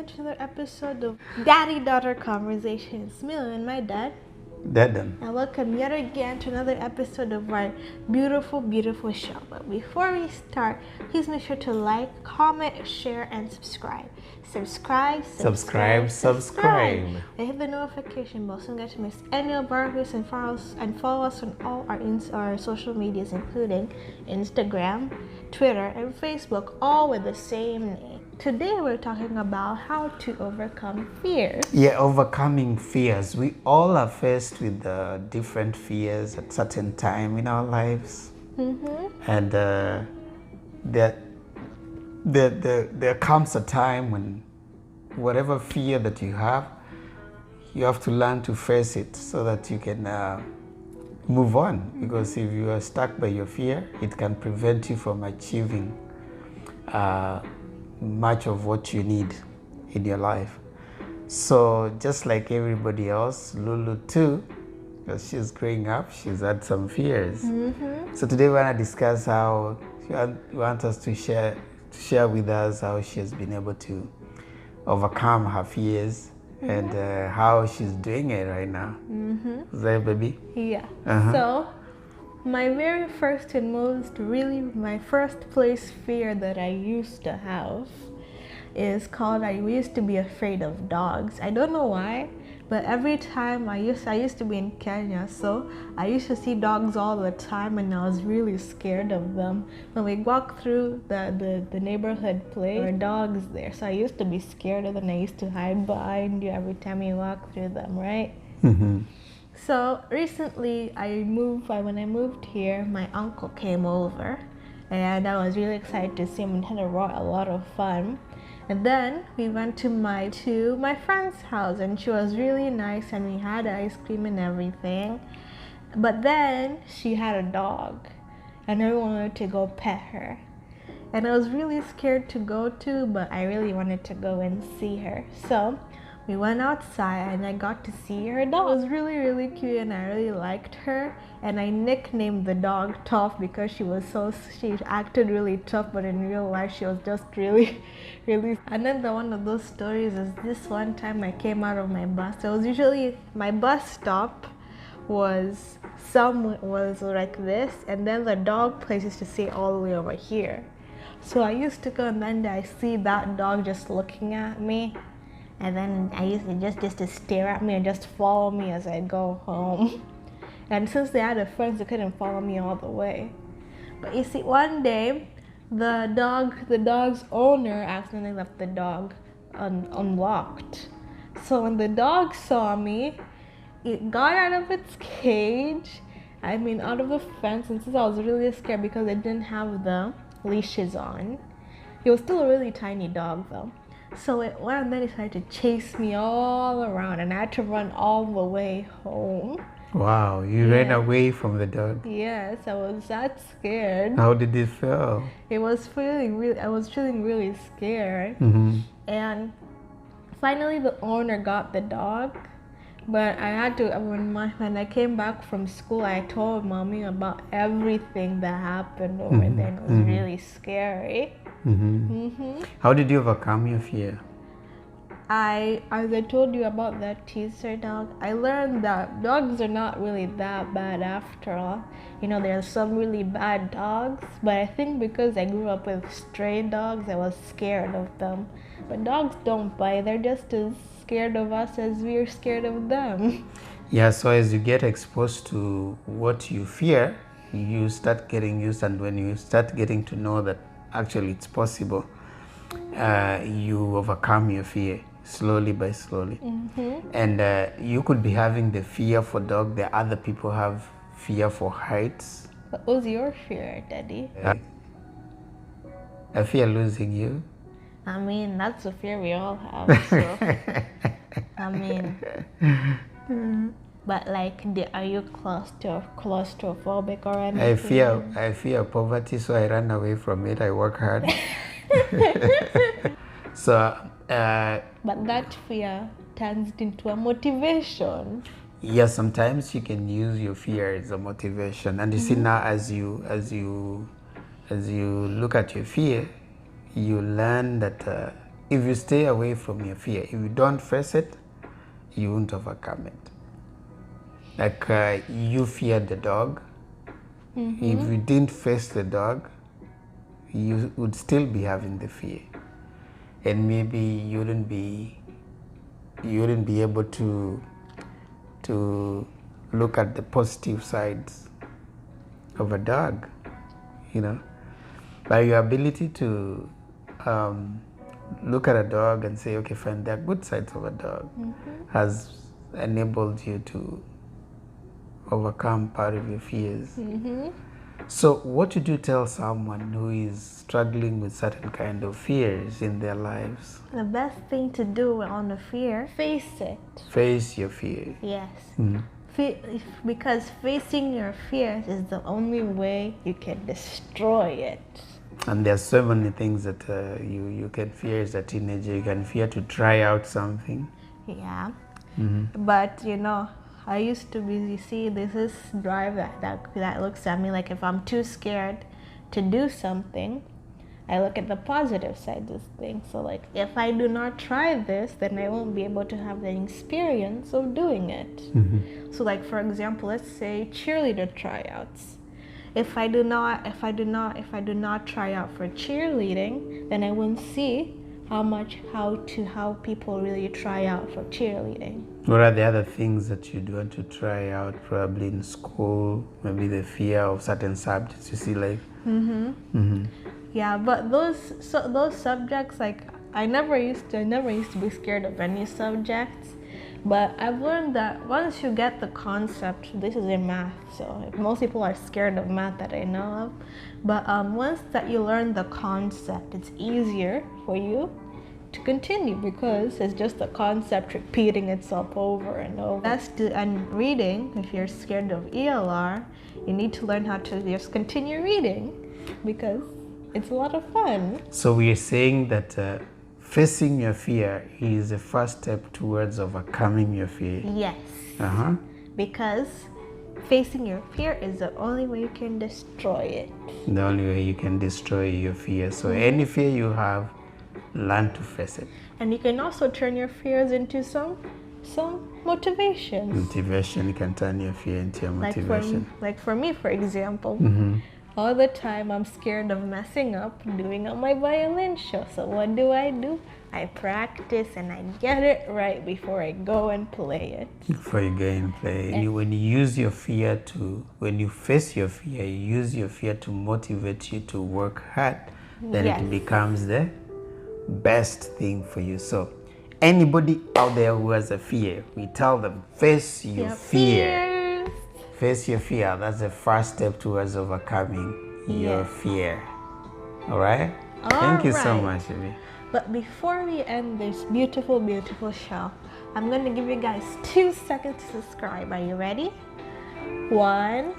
again to another episode of Daddy-Daughter Conversations. Me and my dad. Dead. And welcome yet again to another episode of our beautiful, beautiful show. But before we start, please make sure to like, comment, share, and subscribe. Subscribe. And hit the notification bell so you don't get to miss any of our videos, and follow us on all our social medias, including Instagram, Twitter, and Facebook, all with the same name. Today we're talking about how to overcome fears. Yeah, overcoming fears. We all are faced with different fears at certain time in our lives. And there comes a time when whatever fear that you have to learn to face it so that you can move on. Because if you are stuck by your fear, it can prevent you from achieving much of what you need in your life. So just like everybody else, Lulu too, because she's growing up, she's had some fears. So today we want to discuss how she wants us to share with us how she has been able to overcome her fears and how she's doing it right now. Is that baby? Yeah. So my very first and my first place fear that I used to have is called, I used to be afraid of dogs. I don't know why, but every time I used to be in Kenya, so I used to see dogs all the time and I was really scared of them. When we walk through the neighborhood place, there were dogs there, so I used to be scared of them. I used to hide behind you every time you walk through them, right? So recently when I moved here, my uncle came over and I was really excited to see him and had a lot of fun. And then we went to my friend's house and she was really nice and we had ice cream and everything. But then she had a dog and I wanted to go pet her. And I was really scared to go to, but I really wanted to go and see her. So we went outside and I got to see her dog. It was really, really cute and I really liked her. And I nicknamed the dog Tough because she acted really tough, but in real life she was just really, really. And then one of those stories is this one time I came out of my bus. It was usually, my bus stop was like this, and then the dog place used to stay all the way over here. So I used to go and then I see that dog just looking at me. And then I used to just to stare at me and just follow me as I go home. And since they had a friend, they couldn't follow me all the way. But you see, one day, the dog's owner accidentally left the dog unlocked. So when the dog saw me, it got out of its cage, out of the fence, and since I was really scared because it didn't have the leashes on. It was still a really tiny dog though. So it went and then decided to chase me all around and I had to run all the way home. Wow, you ran away from the dog. Yes, I was that scared. How did it feel? I was feeling really scared. And finally the owner got the dog. But I had to, when I came back from school, I told mommy about everything that happened over there. And it was really scary. How did you overcome your fear? As I told you about that teaser dog, I learned that dogs are not really that bad after all. There are some really bad dogs, but I think because I grew up with stray dogs, I was scared of them. But dogs don't bite, they're just as scared of us as we're scared of them. Yeah, so as you get exposed to what you fear, you start getting used, and when you start getting to know that actually it's possible, you overcome your fear slowly by slowly. And you could be having the fear for dog, the other people have fear for heights. What was your fear, Daddy? I fear losing you. That's a fear we all have. So. But are you claustrophobic or anything? I fear poverty, so I run away from it. I work hard. So. But that fear turns into a motivation. Yes, sometimes you can use your fear as a motivation, and you see now as you look at your fear, you learn that if you stay away from your fear, if you don't face it, you won't overcome it. Like you feared the dog. If you didn't face the dog, you would still be having the fear, and maybe you wouldn't be able to look at the positive sides of a dog, you know. But your ability to look at a dog and say, okay, fine, there are good sides of a dog, has enabled you to overcome part of your fears. So what would you tell someone who is struggling with certain kind of fears in their lives? The best thing to do on a fear, face it. Face your fear. Yes. Because facing your fears is the only way you can destroy it. And there's so many things that you can fear as a teenager. You can fear to try out something. Yeah. But you know, I used to be, you see, this drive that looks at me like if I'm too scared to do something, I look at the positive side of things. So like, if I do not try this, then I won't be able to have the experience of doing it. So like, for example, let's say cheerleader tryouts. If I do not try out for cheerleading, then I won't see how people really try out for cheerleading. What are the other things that you'd want to try out, probably in school? Maybe the fear of certain subjects, you see, like. Yeah, but those subjects, like I never used to be scared of any subjects. But I've learned that once you get the concept, this is in math, so most people are scared of math that I know of. But once that you learn the concept, it's easier for you to continue because it's just the concept repeating itself over and over. And reading, if you're scared of ELR, you need to learn how to just continue reading because it's a lot of fun. So we are saying that facing your fear is the first step towards overcoming your fear. Yes. Because facing your fear is the only way you can destroy it. The only way you can destroy your fear. So any fear you have, learn to face it. And you can also turn your fears into some motivation. Motivation, you can turn your fear into your motivation. Like for me, for example, all the time I'm scared of messing up doing my violin show. So what do? I practice and I get it right before I go and play it. Before you go and play. When you use your fear when you face your fear, you use your fear to motivate you to work hard, then it becomes the best thing for you. So anybody out there who has a fear, we tell them, face your fear. Face your fear. That's the first step towards overcoming your fear. All right? Thank you so much, Ivy. But before we end this beautiful, beautiful show, I'm going to give you guys 2 seconds to subscribe. Are you ready? 1,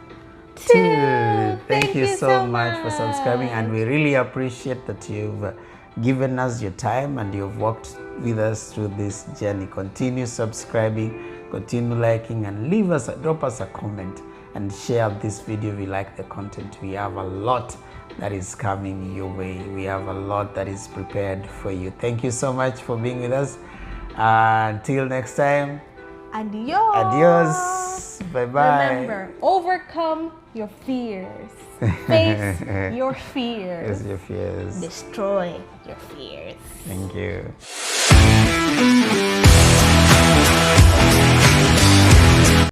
2. Thank you so much for subscribing, and we really appreciate that you've given us your time and you've walked with us through this journey. Continue subscribing, continue liking, and drop us a comment and share this video if you like the content. We have a lot that is coming your way. We have a lot that is prepared for you. Thank you so much for being with us. Until next time. Adios. Adios. Bye-bye. Remember, overcome your fears. Face your fears. Face your fears. Destroy your fears. Thank you.